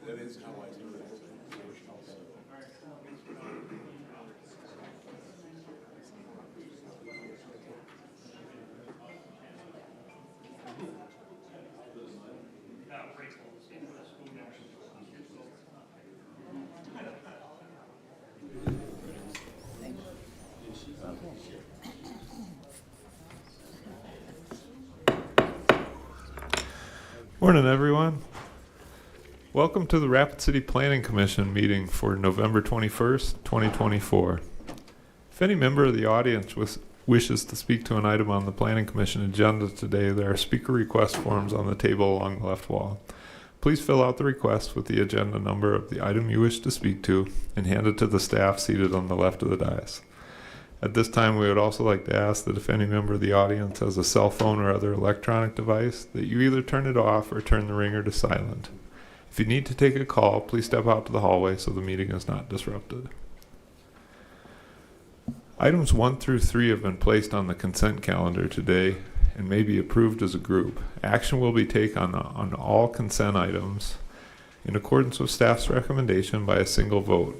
That is how I do it. Morning, everyone. Welcome to the Rapid City Planning Commission meeting for November 21st, 2024. If any member of the audience wishes to speak to an item on the Planning Commission agenda today, there are speaker request forms on the table along the left wall. Please fill out the request with the agenda number of the item you wish to speak to and hand it to the staff seated on the left of the dais. At this time, we would also like to ask that if any member of the audience has a cell phone or other electronic device, that you either turn it off or turn the ringer to silent. If you need to take a call, please step out to the hallway so the meeting is not disrupted. Items 1 through 3 have been placed on the consent calendar today and may be approved as a group. Action will be taken on all consent items in accordance with staff's recommendation by a single vote.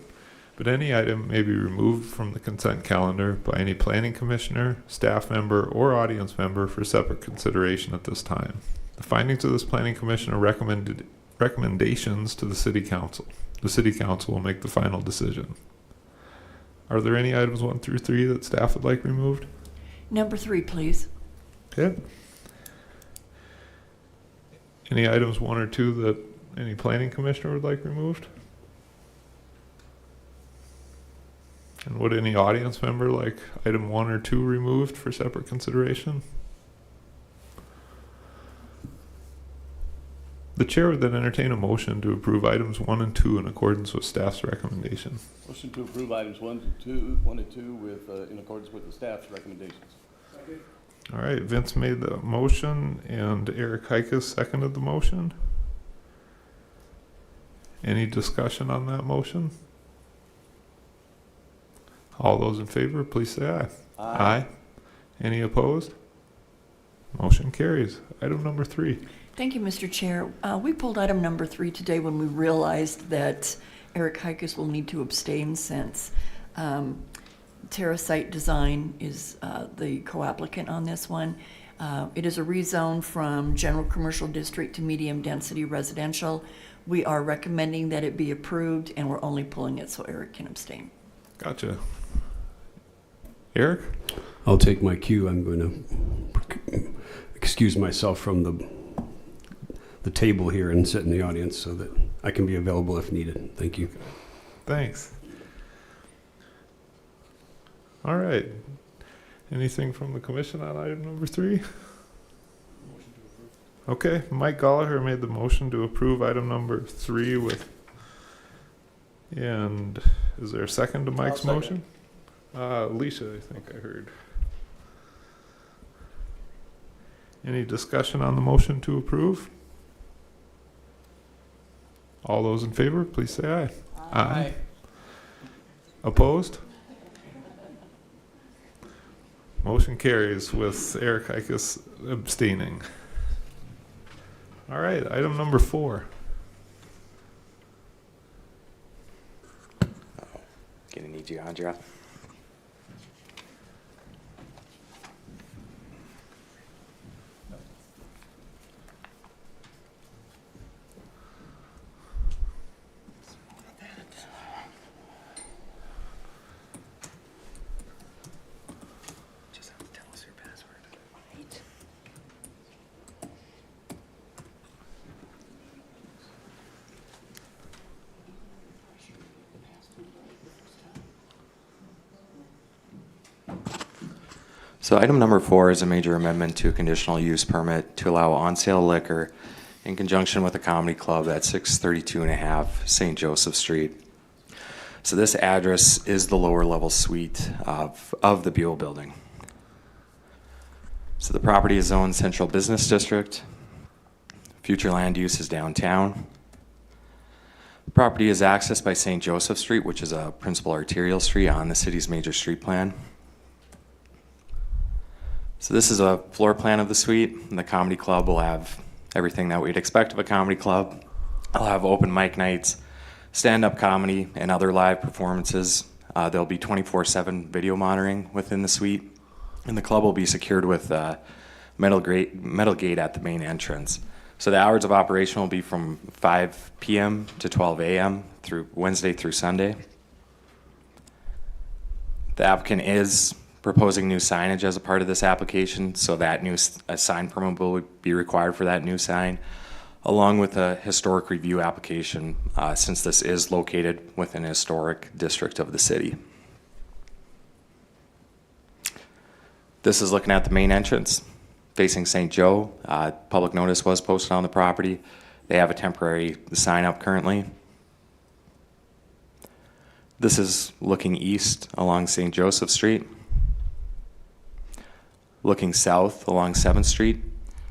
But any item may be removed from the consent calendar by any planning commissioner, staff member, or audience member for separate consideration at this time. The findings of this planning commission are recommendations to the city council. The city council will make the final decision. Are there any items 1 through 3 that staff would like removed? Number 3, please. Okay. Any items 1 or 2 that any planning commissioner would like removed? And would any audience member like item 1 or 2 removed for separate consideration? The chair would then entertain a motion to approve items 1 and 2 in accordance with staff's recommendation. Motion to approve items 1 and 2 with, in accordance with the staff's recommendations. All right, Vince made the motion and Eric Heikus seconded the motion. Any discussion on that motion? All those in favor, please say aye. Aye. Any opposed? Motion carries. Item number 3. Thank you, Mr. Chair. We pulled item number 3 today when we realized that Eric Heikus will need to abstain since Terra Site Design is the co-applicant on this one. It is a rezone from general commercial district to medium density residential. We are recommending that it be approved, and we're only pulling it so Eric can abstain. Gotcha. Eric? I'll take my cue. I'm going to excuse myself from the table here and sit in the audience so that I can be available if needed. Thank you. Thanks. All right. Anything from the commission on item number 3? Okay, Mike Gallagher made the motion to approve item number 3 with, and is there a second to Mike's motion? Alicia, I think I heard. Any discussion on the motion to approve? All those in favor, please say aye. Aye. Opposed? Motion carries with Eric Heikus abstaining. All right, item number 4. Gonna need you, Andrea. So item number 4 is a major amendment to a conditional use permit to allow on-sale liquor in conjunction with a comedy club at 632.5 St. Joseph Street. So this address is the lower level suite of the Buell building. So the property is zoned Central Business District. Future land use is downtown. The property is accessed by St. Joseph Street, which is a principal arterial street on the city's major street plan. So this is a floor plan of the suite, and the comedy club will have everything that we'd expect of a comedy club. I'll have open mic nights, stand-up comedy, and other live performances. There'll be 24/7 video monitoring within the suite, and the club will be secured with metal gate at the main entrance. So the hours of operation will be from 5 p.m. to 12 a.m. through Wednesday through Sunday. The applicant is proposing new signage as a part of this application, so that a sign permit will be required for that new sign, along with a historic review application, since this is located within a historic district of the city. This is looking at the main entrance facing St. Joe. Public notice was posted on the property. They have a temporary sign up currently. This is looking east along St. Joseph Street, looking south along 7th Street.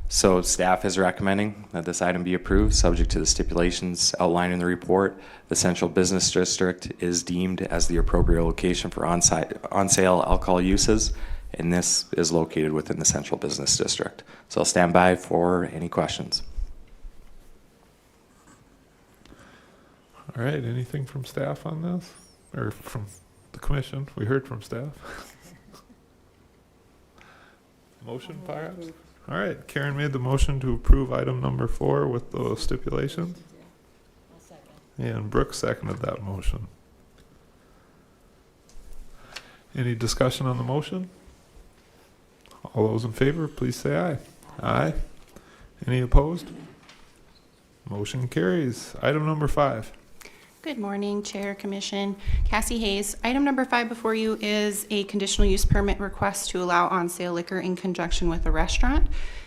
So staff is recommending that this item be approved, subject to the stipulations outlined in the report. The Central Business District is deemed as the appropriate location for on-sale alcohol uses, and this is located within the Central Business District. So I'll stand by for any questions. All right, anything from staff on this? Or from the commission? We heard from staff. Motion, perhaps? All right, Karen made the motion to approve item number 4 with those stipulations. And Brooke seconded that motion. Any discussion on the motion? All those in favor, please say aye. Aye. Any opposed? Motion carries. Item number 5. Good morning, Chair, Commission. Cassie Hayes. Item number 5 before you is a conditional use permit request to allow on-sale liquor in conjunction with a restaurant.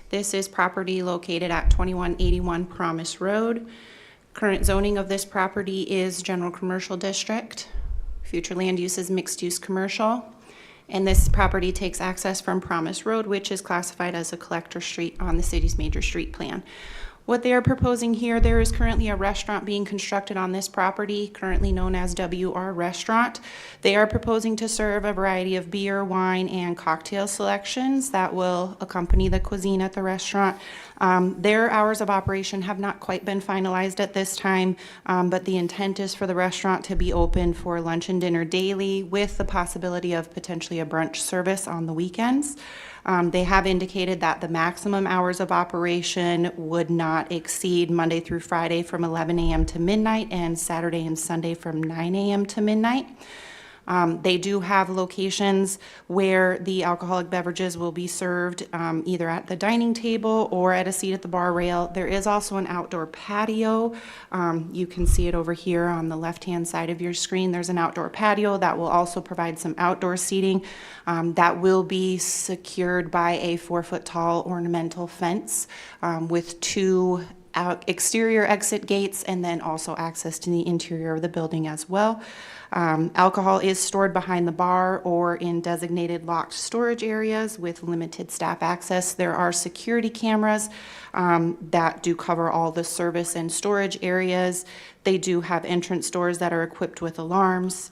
This is property located at 2181 Promise Road. Current zoning of this property is general commercial district. Future land use is mixed use commercial. And this property takes access from Promise Road, which is classified as a collector street on the city's major street plan. What they are proposing here, there is currently a restaurant being constructed on this property, currently known as WR Restaurant. They are proposing to serve a variety of beer, wine, and cocktail selections that will accompany the cuisine at the restaurant. Their hours of operation have not quite been finalized at this time, but the intent is for the restaurant to be open for lunch and dinner daily, with the possibility of potentially a brunch service on the weekends. They have indicated that the maximum hours of operation would not exceed Monday through Friday from 11 a.m. to midnight and Saturday and Sunday from 9 a.m. to midnight. They do have locations where the alcoholic beverages will be served either at the dining table or at a seat at the bar rail. There is also an outdoor patio. You can see it over here on the left-hand side of your screen. There's an outdoor patio that will also provide some outdoor seating that will be secured by a 4-foot-tall ornamental fence with 2 exterior exit gates and then also access to the interior of the building as well. Alcohol is stored behind the bar or in designated locked storage areas with limited staff access. There are security cameras that do cover all the service and storage areas. They do have entrance doors that are equipped with alarms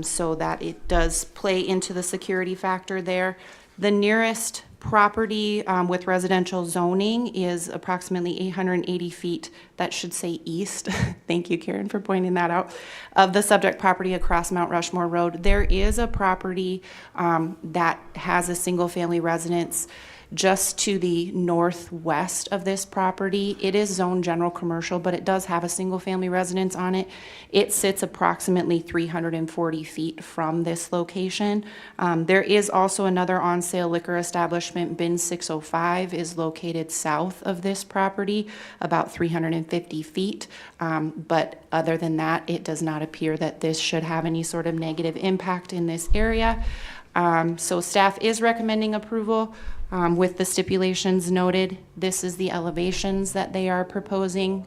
so that it does play into the security factor there. The nearest property with residential zoning is approximately 880 feet, that should say east, thank you Karen for pointing that out, of the subject property across Mount Rushmore Road. There is a property that has a single family residence just to the northwest of this property. It is zoned general commercial, but it does have a single family residence on it. It sits approximately 340 feet from this location. There is also another on-sale liquor establishment, Bin 605, is located south of this property, about 350 feet. But other than that, it does not appear that this should have any sort of negative impact in this area. So staff is recommending approval with the stipulations noted. This is the elevations that they are proposing.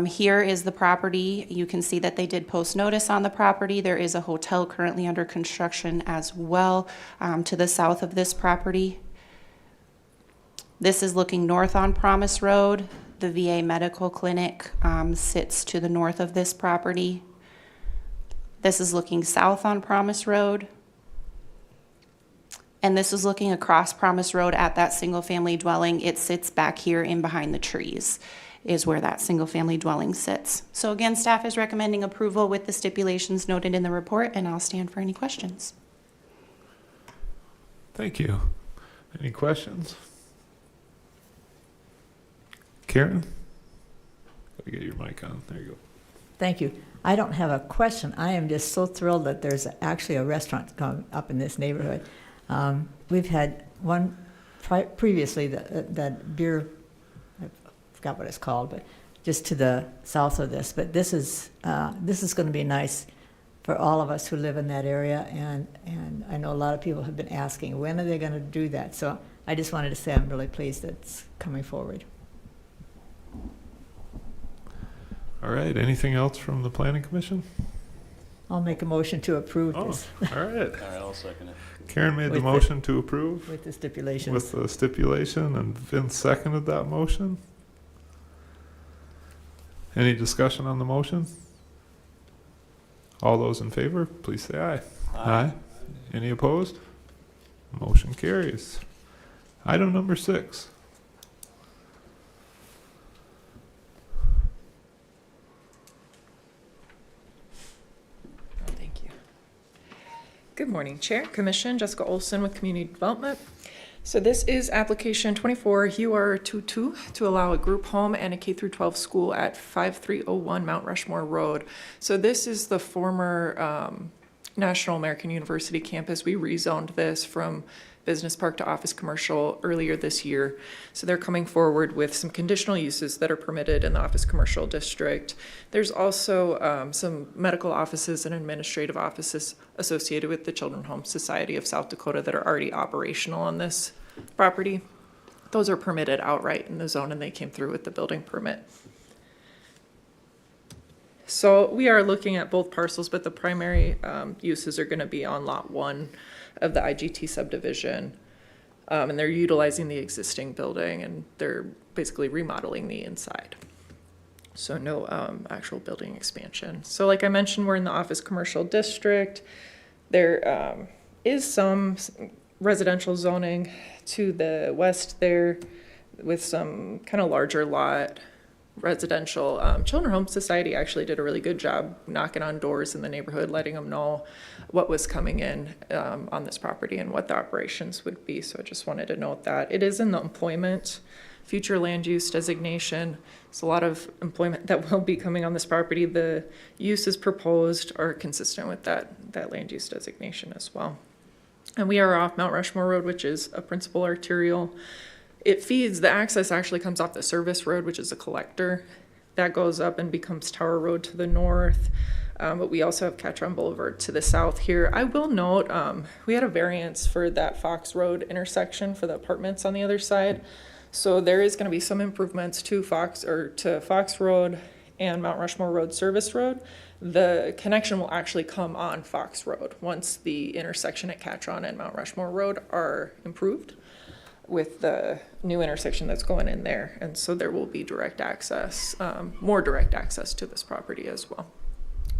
Here is the property. You can see that they did post notice on the property. There is a hotel currently under construction as well to the south of this property. This is looking north on Promise Road. The VA Medical Clinic sits to the north of this property. This is looking south on Promise Road. And this is looking across Promise Road at that single-family dwelling. It sits back here in behind the trees is where that single-family dwelling sits. So again, staff is recommending approval with the stipulations noted in the report, and I'll stand for any questions. Thank you. Any questions? Karen? Gotta get your mic on. There you go. Thank you. I don't have a question. I am just so thrilled that there's actually a restaurant going up in this neighborhood. We've had one previously, that beer, I forgot what it's called, but just to the south of this. But this is going to be nice for all of us who live in that area, and I know a lot of people have been asking, when are they going to do that? So I just wanted to say I'm really pleased that it's coming forward. All right. Anything else from the Planning Commission? I'll make a motion to approve Oh, this all right. All right, I'll second it. Karen made the With the- motion to approve with the stipulations. with the stipulation, and Vince seconded that motion. Any discussion on the motion? All those in favor, please say aye. Aye. Any opposed? Motion carries. Item number 6. Thank you. Good morning, Chair, Commission, Jessica Olson with Community Development. So this is application 24 UR22 to allow a group home and a K-12 school at 5301 Mount Rushmore Road. So this is the former National American University campus. We rezoned this from business park to office commercial earlier this year. So they're coming forward with some conditional uses that are permitted in the office commercial district. There's also some medical offices and administrative offices associated with the Children's Home Society of South Dakota that are already operational on this property. Those are permitted outright in the zone, and they came through with the building permit. So we are looking at both parcels, but the primary uses are going to be on lot 1 of the IGT subdivision. And they're utilizing the existing building, and they're basically remodeling the inside. So no actual building expansion. So like I mentioned, we're in the office commercial district. There is some residential zoning to the west there with some kind of larger lot residential. Children's Home Society actually did a really good job knocking on doors in the neighborhood, letting them know what was coming in on this property and what the operations would be. So I just wanted to note that. It is in the employment future land use designation. There's a lot of employment that will be coming on this property. The uses proposed are consistent with that land use designation as well. And we are off Mount Rushmore Road, which is a principal arterial. It feeds, the access actually comes off the service road, which is a collector. That goes up and becomes Tower Road to the north. But we also have Catron Boulevard to the south here. I will note, we had a variance for that Fox Road intersection for the apartments on the other side. So there is going to be some improvements to Fox Road and Mount Rushmore Road Service Road. The connection will actually come on Fox Road once the intersection at Catron and Mount Rushmore Road are improved with the new intersection that's going in there. And so there will be direct access, more direct access to this property as well.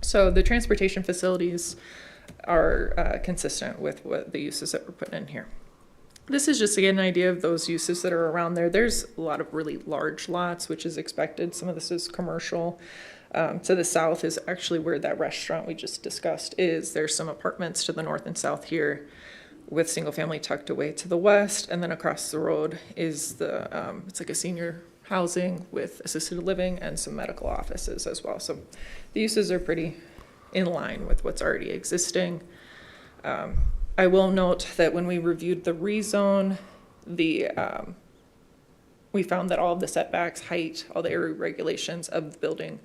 So the transportation facilities are consistent with what the uses that we're putting in here. This is just to get an idea of those uses that are around there. There's a lot of really large lots, which is expected. Some of this is commercial. To the south is actually where that restaurant we just discussed is. There's some apartments to the north and south here with single family tucked away to the west. And then across the road is the, it's like a senior housing with assisted living and some medical offices as well. So the uses are pretty in line with what's already existing. I will note that when we reviewed the rezone, we found that all of the setbacks, height, all the area regulations of the building,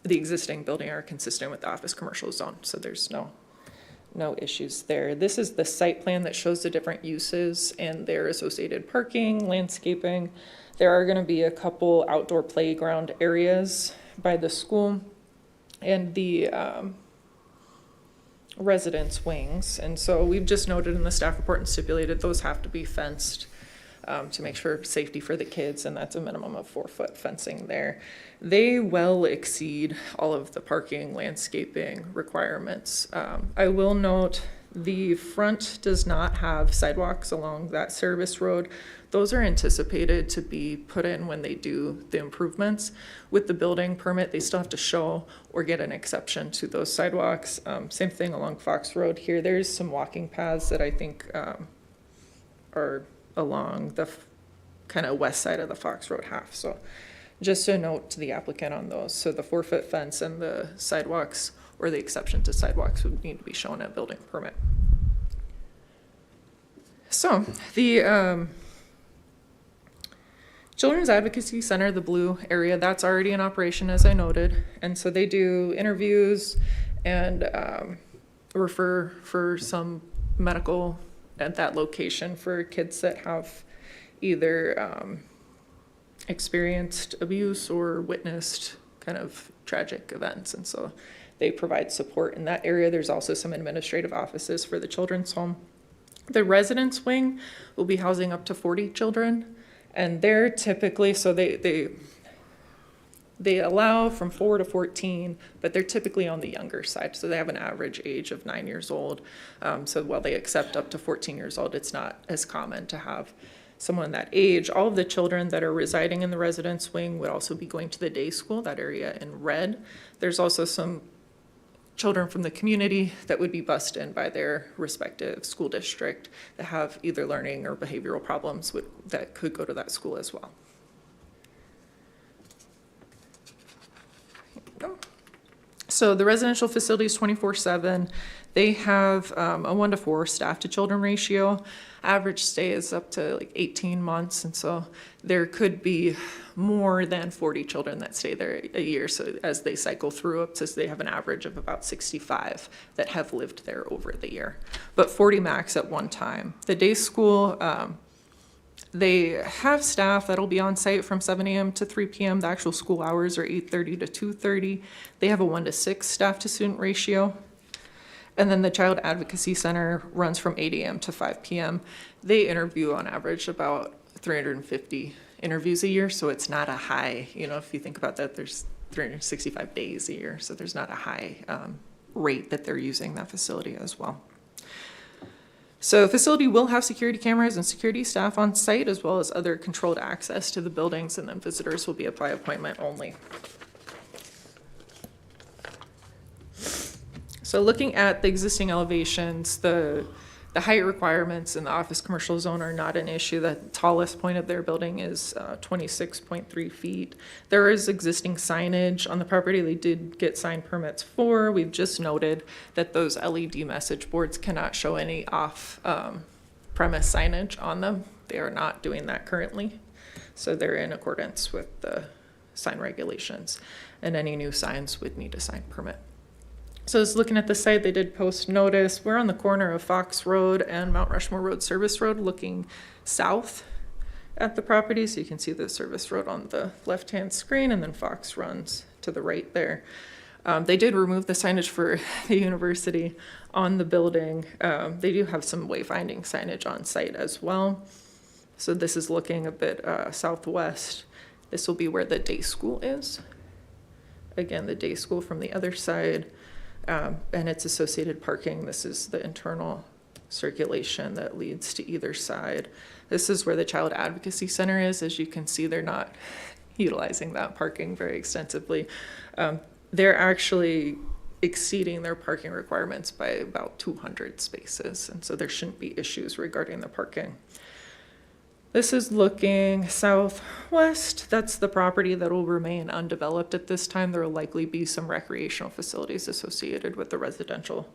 the existing building, are consistent with the office commercial zone. So there's no issues there. This is the site plan that shows the different uses and their associated parking, landscaping. There are going to be a couple outdoor playground areas by the school and the residence wings. And so we've just noted in the staff report and stipulated those have to be fenced to make sure safety for the kids, and that's a minimum of 4-foot fencing there. They well exceed all of the parking, landscaping requirements. I will note the front does not have sidewalks along that service road. Those are anticipated to be put in when they do the improvements. With the building permit, they still have to show or get an exception to those sidewalks. Same thing along Fox Road here. There's some walking paths that I think are along the kind of west side of the Fox Road half. So just a note to the applicant on those. So the 4-foot fence and the sidewalks, or the exception to sidewalks, would need to be shown at building permit. So the Children's Advocacy Center, the blue area, that's already in operation, as I noted. And so they do interviews and refer for some medical at that location for kids that have either experienced abuse or witnessed kind of tragic events. And so they provide support in that area. There's also some administrative offices for the children's home. The residence wing will be housing up to 40 children. And they're typically, so they allow from 4 to 14, but they're typically on the younger side. So they have an average age of 9 years old. So while they accept up to 14 years old, it's not as common to have someone that age. All of the children that are residing in the residence wing would also be going to the day school, that area in red. There's also some children from the community that would be bused in by their respective school district that have either learning or behavioral problems that could go to that school as well. Here we go. So the residential facility is 24/7. They have a 1-to-4 staff to children ratio. Average stay is up to like 18 months. And so there could be more than 40 children that stay there a year. So as they cycle through up to, they have an average of about 65 that have lived there over the year, but 40 max at one time. The day school, they have staff that'll be on site from 7 a.m. to 3 p.m. The actual school hours are 8:30 to 2:30. They have a 1-to-6 staff to student ratio. And then the Child Advocacy Center runs from 8 a.m. to 5 p.m. They interview on average about 350 interviews a year. So it's not a high, if you think about that, there's 365 days a year. So there's not a high rate that they're using that facility as well. So facility will have security cameras and security staff on site, as well as other controlled access to the buildings, and then visitors will be by appointment only. So looking at the existing elevations, the height requirements in the office commercial zone are not an issue. The tallest point of their building is 26.3 feet. There is existing signage on the property. They did get sign permits for. We've just noted that those LED message boards cannot show any off-premise signage on them. They are not doing that currently. So they're in accordance with the sign regulations, and any new signs would need a sign permit. So just looking at the site, they did post notice. We're on the corner of Fox Road and Mount Rushmore Road Service Road, looking south at the property. So you can see the service road on the left-hand screen, and then Fox runs to the right there. They did remove the signage for the university on the building. They do have some wayfinding signage on site as well. So this is looking a bit southwest. This will be where the day school is. Again, the day school from the other side. And its associated parking. This is the internal circulation that leads to either side. This is where the Child Advocacy Center is. As you can see, they're not utilizing that parking very extensively. They're actually exceeding their parking requirements by about 200 spaces, and so there shouldn't be issues regarding the parking. This is looking southwest. That's the property that will remain undeveloped at this time. There will likely be some recreational facilities associated with the residential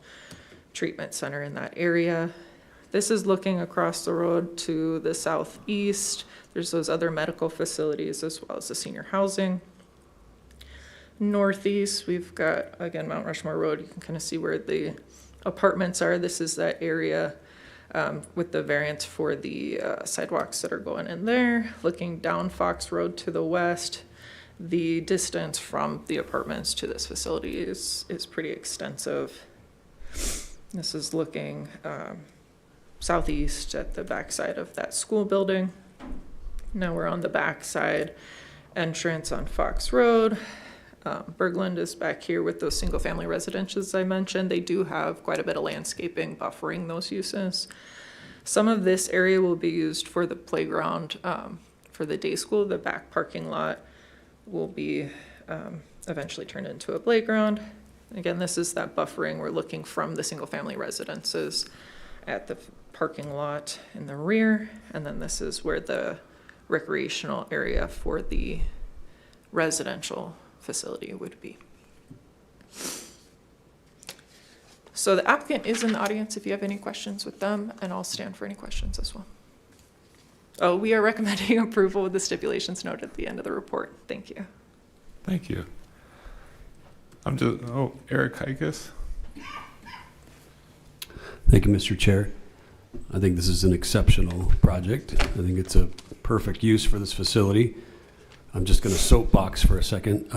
treatment center in that area. This is looking across the road to the southeast. There's those other medical facilities as well as the senior housing. Northeast, we've got, again, Mount Rushmore Road. You can kind of see where the apartments are. This is that area with the variance for the sidewalks that are going in there. Looking down Fox Road to the west, the distance from the apartments to this facility is pretty extensive. This is looking southeast at the backside of that school building. Now we're on the back side entrance on Fox Road. Bergland is back here with those single-family residences I mentioned. They do have quite a bit of landscaping buffering those uses. Some of this area will be used for the playground for the day school. The back parking lot will be eventually turned into a playground. Again, this is that buffering we're looking from the single-family residences at the parking lot in the rear. And then this is where the recreational area for the residential facility would be. So the applicant is in the audience if you have any questions with them, and I'll stand for any questions as well. Oh, we are recommending approval with the stipulations noted at the end of the report. Thank you. Thank you. Eric Hikas. Thank you, Mr. Chair. I think this is an exceptional project. I think it's a perfect use for this facility. I'm just going to soapbox for a second.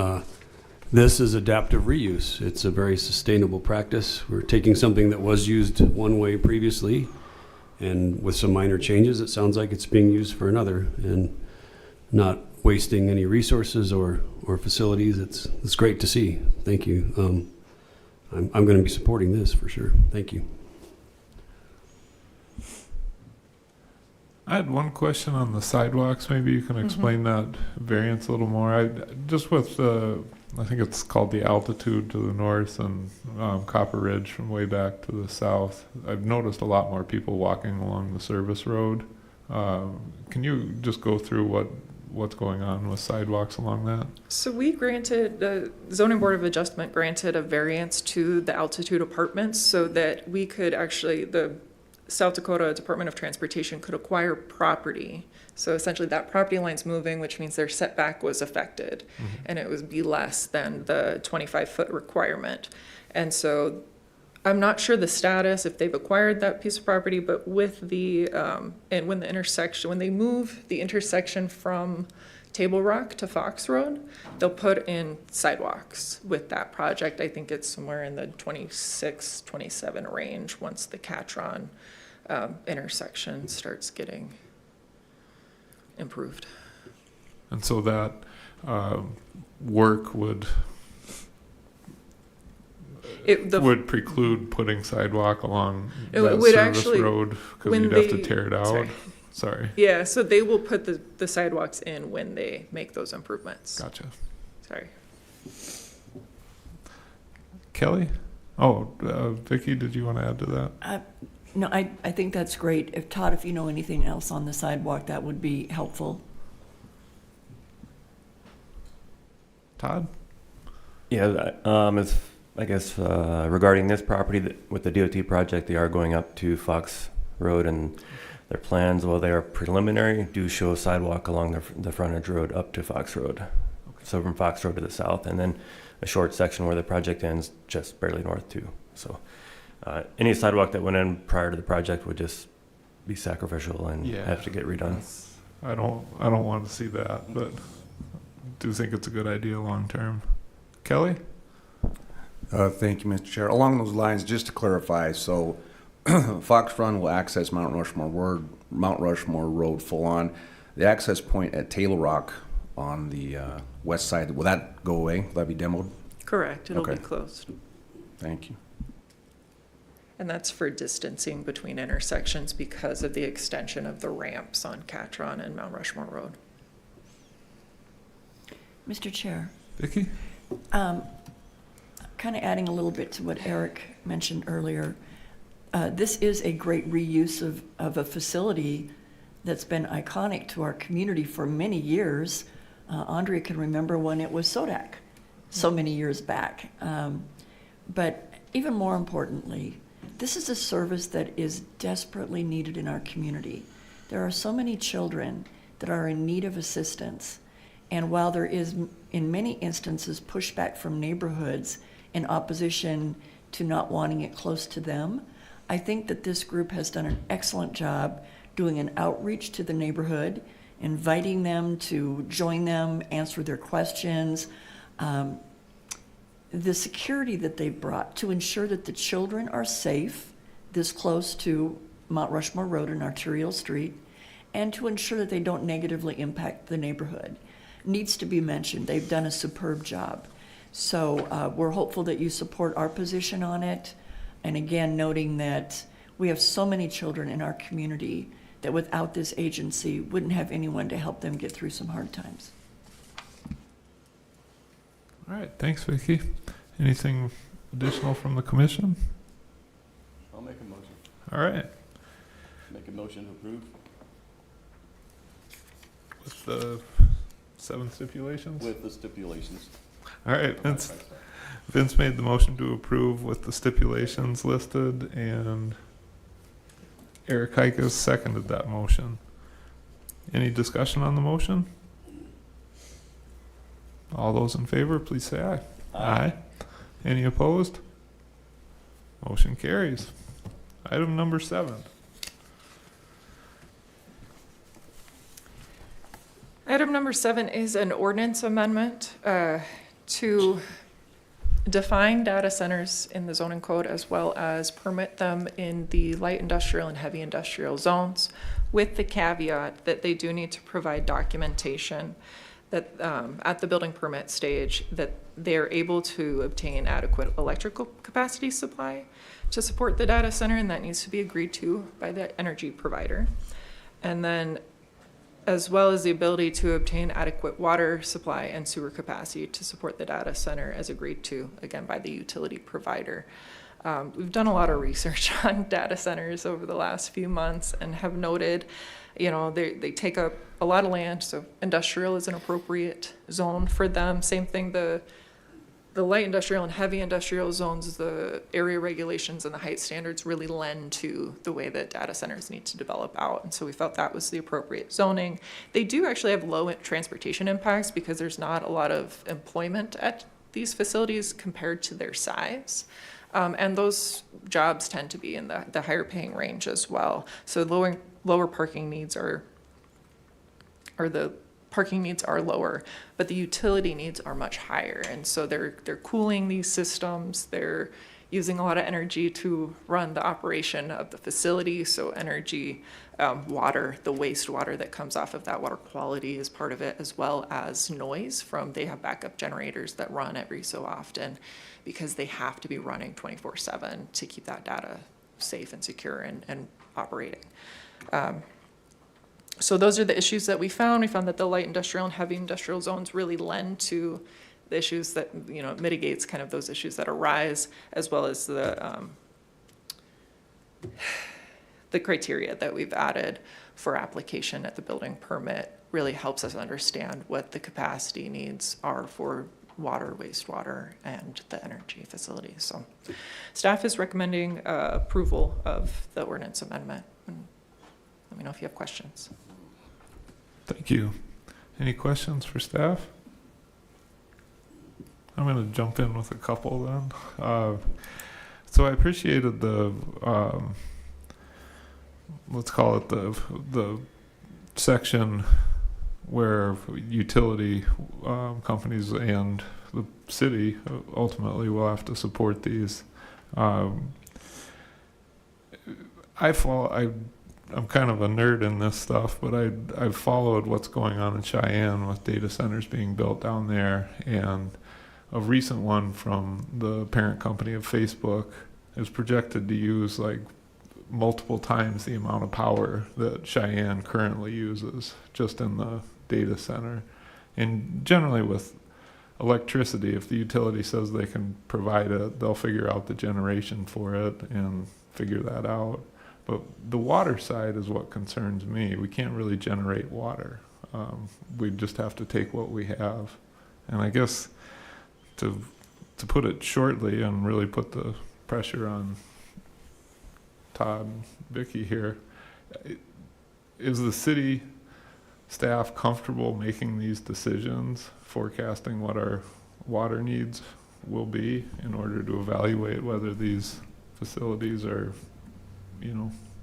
This is adaptive reuse. It's a very sustainable practice. We're taking something that was used one way previously, and with some minor changes, it sounds like it's being used for another, and not wasting any resources or facilities. It's great to see. Thank you. I'm going to be supporting this for sure. Thank you. I had one question on the sidewalks. Maybe you can explain that variance a little more. Just with I think it's called the altitude to the north and Copper Ridge from way back to the south. I've noticed a lot more people walking along the service road. Can you just go through what's going on with sidewalks along that? So we granted, the Zoning Board of Adjustment granted a variance to the altitude apartments so that we could actually, the South Dakota Department of Transportation could acquire property. So essentially that property line's moving, which means their setback was affected, and it would be less than the 25-foot requirement. And so I'm not sure the status, if they've acquired that piece of property, but with the, and when they move the intersection from Table Rock to Fox Road, they'll put in sidewalks with that project. I think it's somewhere in the 26, 27 range once the Catron intersection starts getting improved. And so that work would preclude putting sidewalk along that service road because you'd have to tear it out. Sorry. Yeah, so they will put the sidewalks in when they make those improvements. Gotcha. Sorry. Kelly? Vicki, did you want to add to that? No, I think that's great. If Todd, if you know anything else on the sidewalk, that would be helpful. Todd? Yeah, I guess regarding this property, with the DOT project, they are going up to Fox Road, and their plans, while they are preliminary, do show a sidewalk along the frontage road up to Fox Road. Okay. So from Fox Road to the south, and then a short section where the project ends just barely north too. So any sidewalk that went in prior to the project would just be sacrificial and have to get redone. I don't want to see that, but do think it's a good idea long term. Kelly? Thank you, Mr. Chair. Along those lines, just to clarify, so Fox Run will access Mount Rushmore Road full on. The access point at Taylor Rock on the west side, will that go away? Will that be demoed? Correct, it'll be closed. Thank you. And that's for distancing between intersections because of the extension of the ramps on Catron and Mount Rushmore Road. Mr. Chair. Vicki? Kind of adding a little bit to what Eric mentioned earlier. This is a great reuse of a facility that's been iconic to our community for many years. Andrea can remember when it was Sodak so many years back. But even more importantly, this is a service that is desperately needed in our community. There are so many children that are in need of assistance. And while there is, in many instances, pushback from neighborhoods in opposition to not wanting it close to them, I think that this group has done an excellent job doing an outreach to the neighborhood, inviting them to join them, answer their questions. The security that they've brought to ensure that the children are safe this close to Mount Rushmore Road and Arterial Street, and to ensure that they don't negatively impact the neighborhood. Needs to be mentioned. They've done a superb job. So we're hopeful that you support our position on it. And again, noting that we have so many children in our community that without this agency wouldn't have anyone to help them get through some hard times. All right, thanks, Vicki. Anything additional from the commission? I'll make a motion. All right, Make a motion to approve. with the 7 stipulations? With the stipulations. All right, Vince made the motion to approve with the stipulations listed, and Eric Heikus seconded that motion. Any discussion on the motion? All those in favor, please say aye. Aye. Any opposed? Motion carries. Item number 7. Item number 7 is an ordinance amendment to define data centers in the zoning code as well as permit them in the light industrial and heavy industrial zones, with the caveat that they do need to provide documentation that at the building permit stage that they're able to obtain adequate electrical capacity supply to support the data center, and that needs to be agreed to by the energy provider. And then as well as the ability to obtain adequate water supply and sewer capacity to support the data center as agreed to, again, by the utility provider. We've done a lot of research on data centers over the last few months and have noted, they take up a lot of land, so industrial is an appropriate zone for them. Same thing, the light industrial and heavy industrial zones, the area regulations and the height standards really lend to the way that data centers need to develop out. And so we felt that was the appropriate zoning. They do actually have low transportation impacts because there's not a lot of employment at these facilities compared to their size. And those jobs tend to be in the higher paying range as well. So lower parking needs are the parking needs are lower, but the utility needs are much higher. And so they're cooling these systems. They're using a lot of energy to run the operation of the facility. So energy, water, the wastewater that comes off of that water quality is part of it, as well as noise they have backup generators that run every so often because they have to be running 24/7 to keep that data safe and secure and operating. So those are the issues that we found. We found that the light industrial and heavy industrial zones really lend to the issues that, it mitigates kind of those issues that arise, as well as the criteria that we've added for application at the building permit really helps us understand what the capacity needs are for water, wastewater, and the energy facilities. So staff is recommending approval of the ordinance amendment. And let me know if you have questions. Thank you. Any questions for staff? I'm going to jump in with a couple then. So I appreciated the, let's call it the section where utility companies and the city ultimately will have to support these. I'm kind of a nerd in this stuff, but I've followed what's going on in Cheyenne with data centers being built down there, and a recent one from the parent company of Facebook is projected to use like multiple times the amount of power that Cheyenne currently uses just in the data center. And generally with electricity, if the utility says they can provide it, they'll figure out the generation for it and figure that out. But the water side is what concerns me. We can't really generate water. We just have to take what we have. And I guess to put it shortly and really put the pressure on Todd and Vicki here, is the city staff comfortable making these decisions, forecasting what our water needs will be in order to evaluate whether these facilities are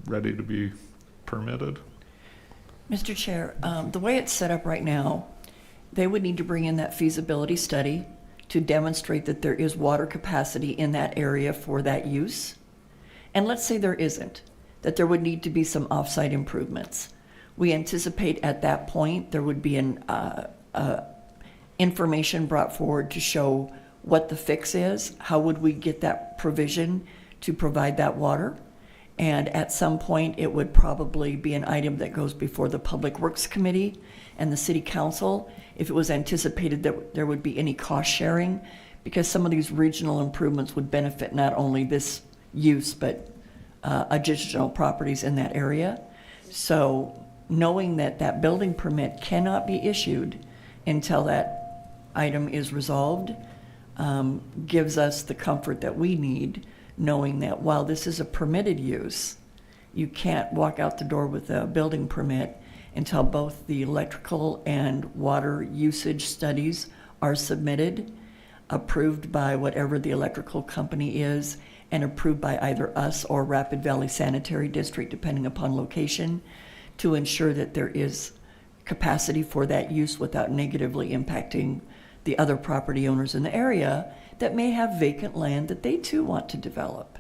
ready to be permitted? Mr. Chair, the way it's set up right now, they would need to bring in that feasibility study to demonstrate that there is water capacity in that area for that use. And let's say there isn't, that there would need to be some off-site improvements. We anticipate at that point there would be an information brought forward to show what the fix is. How would we get that provision to provide that water? And at some point, it would probably be an item that goes before the Public Works Committee and the City Council if it was anticipated that there would be any cost sharing, because some of these regional improvements would benefit not only this use, but additional properties in that area. So knowing that that building permit cannot be issued until that item is resolved gives us the comfort that we need, knowing that while this is a permitted use, you can't walk out the door with a building permit until both the electrical and water usage studies are submitted, approved by whatever the electrical company is, and approved by either us or Rapid Valley Sanitary District, depending upon location, to ensure that there is capacity for that use without negatively impacting the other property owners in the area that may have vacant land that they too want to develop.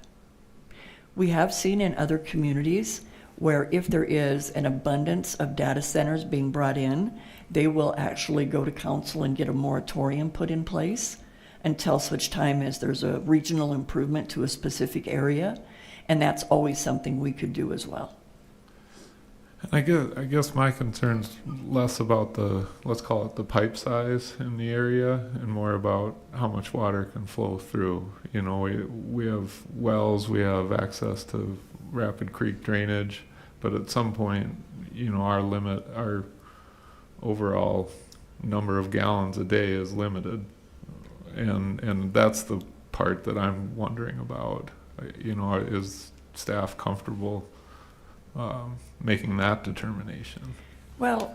We have seen in other communities where if there is an abundance of data centers being brought in, they will actually go to council and get a moratorium put in place until such time as there's a regional improvement to a specific area, and that's always something we could do as well. I guess my concern's less about the, let's call it the pipe size in the area, and more about how much water can flow through. You know, we have wells, we have access to Rapid Creek drainage, but at some point, you know, our overall number of gallons a day is limited. And that's the part that I'm wondering about. You know, is staff comfortable making that determination? Well,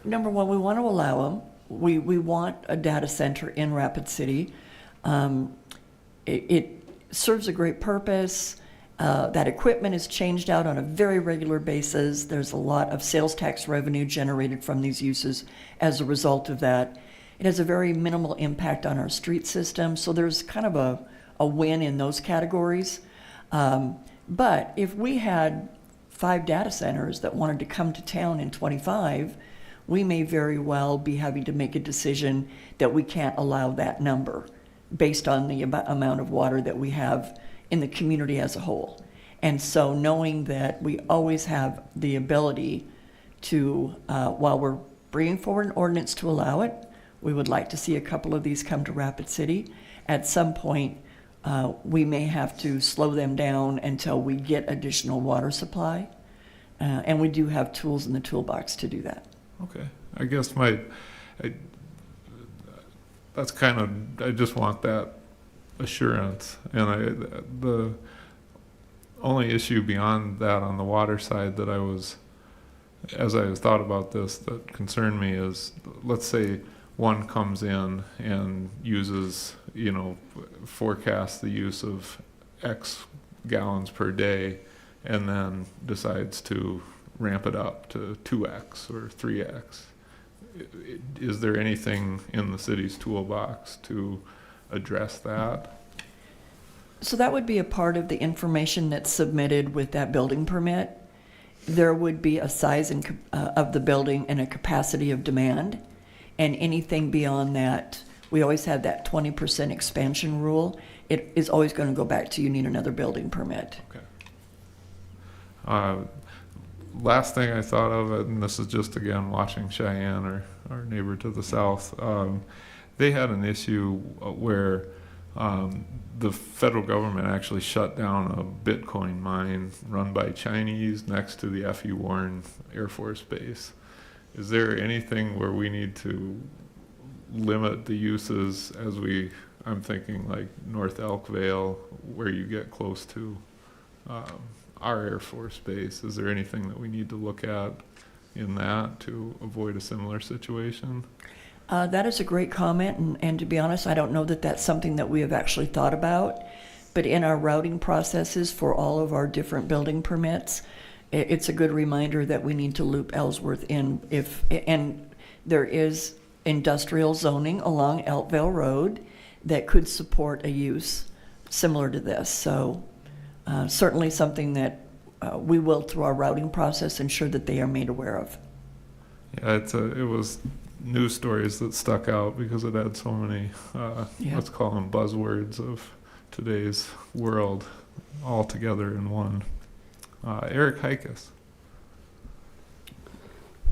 number one, we want to allow them. We want a data center in Rapid City. It serves a great purpose. That equipment is changed out on a very regular basis. There's a lot of sales tax revenue generated from these uses as a result of that. It has a very minimal impact on our street system, so there's kind of a win in those categories. But if we had 5 data centers that wanted to come to town in 25, we may very well be having to make a decision that we can't allow that number based on the amount of water that we have in the community as a whole. And so knowing that we always have the ability to, while we're bringing forward an ordinance to allow it, we would like to see a couple of these come to Rapid City. At some point, we may have to slow them down until we get additional water supply. And we do have tools in the toolbox to do that. Okay. I guess that's kind of, I just want that assurance. And the only issue beyond that on the water side that as I thought about this, that concerned me is, let's say one comes in and uses, you know, forecasts the use of X gallons per day, and then decides to ramp it up to 2X or 3X. Is there anything in the city's toolbox to address that? So that would be a part of the information that's submitted with that building permit. There would be a size of the building and a capacity of demand. And anything beyond that, we always have that 20% expansion rule. It is always going to go back to you need another building permit. Okay. Last thing I thought of, and this is just again watching Cheyenne, our neighbor to the south, they had an issue where the federal government actually shut down a Bitcoin mine run by Chinese next to the F.E. Warren Air Force Base. Is there anything where we need to limit the uses I'm thinking like North Elkvale, where you get close to our Air Force Base? Is there anything that we need to look at in that to avoid a similar situation? That is a great comment, and to be honest, I don't know that that's something that we have actually thought about. But in our routing processes for all of our different building permits, it's a good reminder that we need to loop Ellsworth in and there is industrial zoning along Elkvale Road that could support a use similar to this. So certainly something that we will, through our routing process, ensure that they are made aware of. Yeah, it was news stories that stuck out because it had so many, Yeah. let's call them buzzwords of today's world all together in one. Eric Hikas.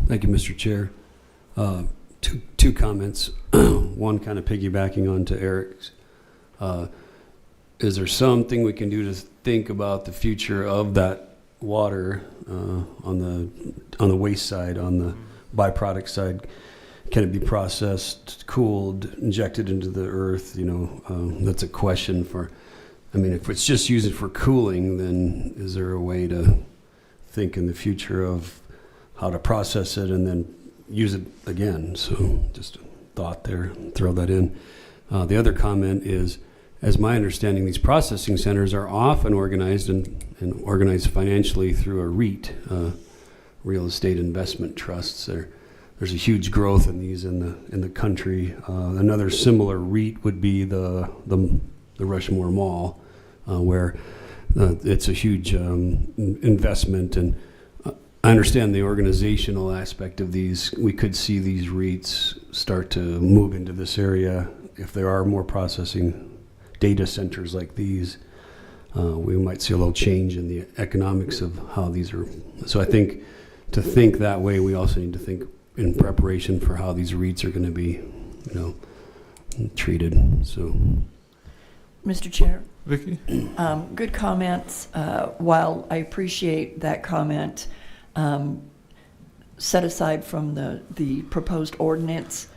Thank you, Mr. Chair. Two comments. One kind of piggybacking onto Eric's. Is there something we can do to think about the future of that water on the waste side, on the byproduct side? Can it be processed, cooled, injected into the earth? That's a question for. I mean, if it's just used for cooling, then is there a way to think in the future of how to process it and then use it again? So just a thought there, throw that in. The other comment is, as my understanding, these processing centers are often organized and organized financially through a REIT, real estate investment trusts. There's a huge growth in these in the country. Another similar REIT would be the Rushmore Mall, where it's a huge investment. And I understand the organizational aspect of these. We could see these REITs start to move into this area if there are more processing data centers like these. We might see a little change in the economics of how these are. So I think to think that way, we also need to think in preparation for how these REITs are going to be, treated. So, Mr. Chair, Vicky? good comments. While I appreciate that comment, set aside from the proposed ordinance,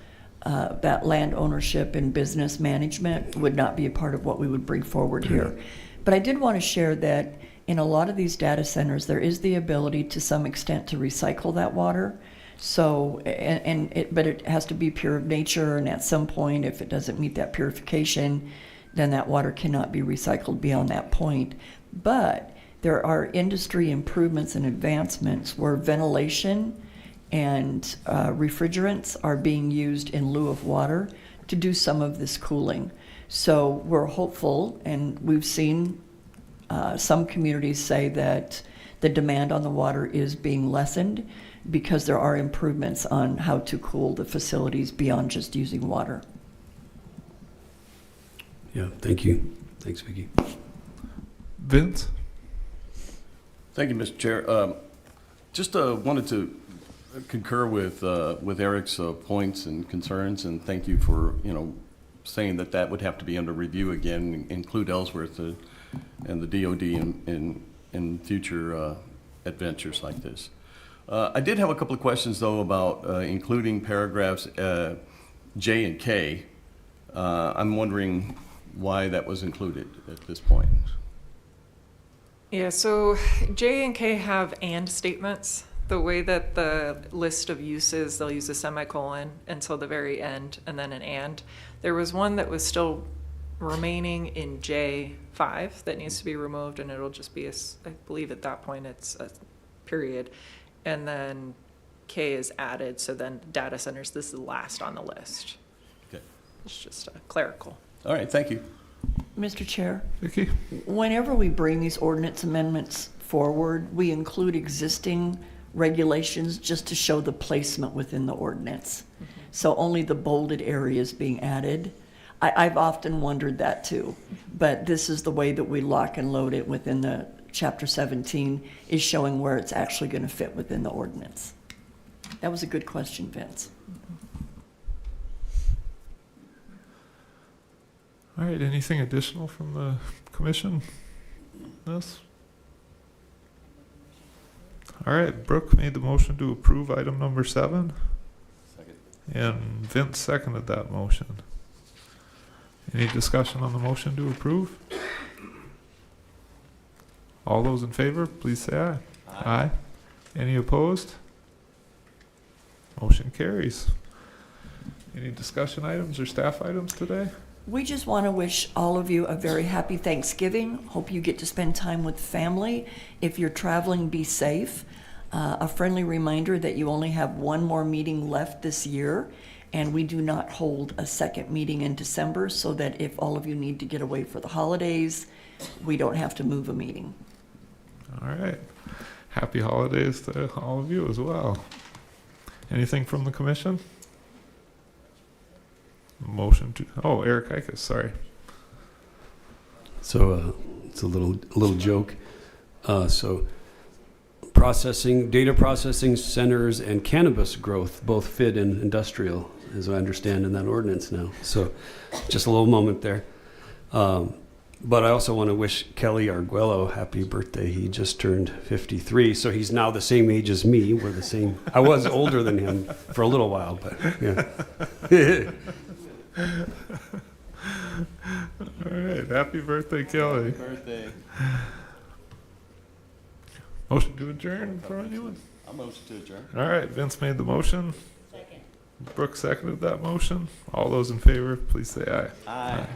that land ownership and business management would not be a part of what we would bring forward here. But I did want to share that in a lot of these data centers, there is the ability to some extent to recycle that water. So, but it has to be pure of nature, and at some point, if it doesn't meet that purification, then that water cannot be recycled beyond that point. But there are industry improvements and advancements where ventilation and refrigerants are being used in lieu of water to do some of this cooling. So we're hopeful, and we've seen some communities say that the demand on the water is being lessened because there are improvements on how to cool the facilities beyond just using water. yeah, thank you. Thanks, Vicki. Vince? Thank you, Mr. Chair. Just wanted to concur with Eric's points and concerns, and thank you for, saying that would have to be under review again, include Ellsworth and the DOD in future adventures like this. I did have a couple of questions, though, about including paragraphs J and K. I'm wondering why that was included at this point. Yeah, so J and K have and statements. The way that the list of uses, they'll use a semicolon until the very end and then an and. There was one that was still remaining in J5 that needs to be removed, and it'll just be, I believe at that point it's a period. And then K is added, so then data centers, this is the last on the list. Okay. It's just clerical. All right, thank you. Mr. Chair, Vicky? whenever we bring these ordinance amendments forward, we include existing regulations just to show the placement within the ordinance. So only the bolded areas being added. I've often wondered that too, but this is the way that we lock and load it within the Chapter 17, is showing where it's actually going to fit within the ordinance. That was a good question, Vince. All right, anything additional from the commission? This? All right, Brooke made the motion to approve item number 7. Second. And Vince seconded that motion. Any discussion on the motion to approve? All those in favor, please say aye. Aye. Any opposed? Motion carries. Any discussion items or staff items today? We just want to wish all of you a very happy Thanksgiving. Hope you get to spend time with family. If you're traveling, be safe. A friendly reminder that you only have one more meeting left this year, and we do not hold a second meeting in December, so that if all of you need to get away for the holidays, we don't have to move a meeting. All right. Happy holidays to all of you as well. Anything from the commission? Motion to, oh, Eric Ikes, sorry. So it's a little joke. So data processing centers and cannabis growth both fit in industrial, as I understand in that ordinance now. So just a little moment there. But I also want to wish Kelly Arguello happy birthday. He just turned 53, so he's now the same age as me. We're the same. I was older than him for a little while, but yeah. All right, happy birthday, Kelly. Birthday. Motion to adjourn from anyone? I'm motion to adjourn. All right, Vince made the motion. Second. Brooke seconded that motion. All those in favor, please say aye. Aye.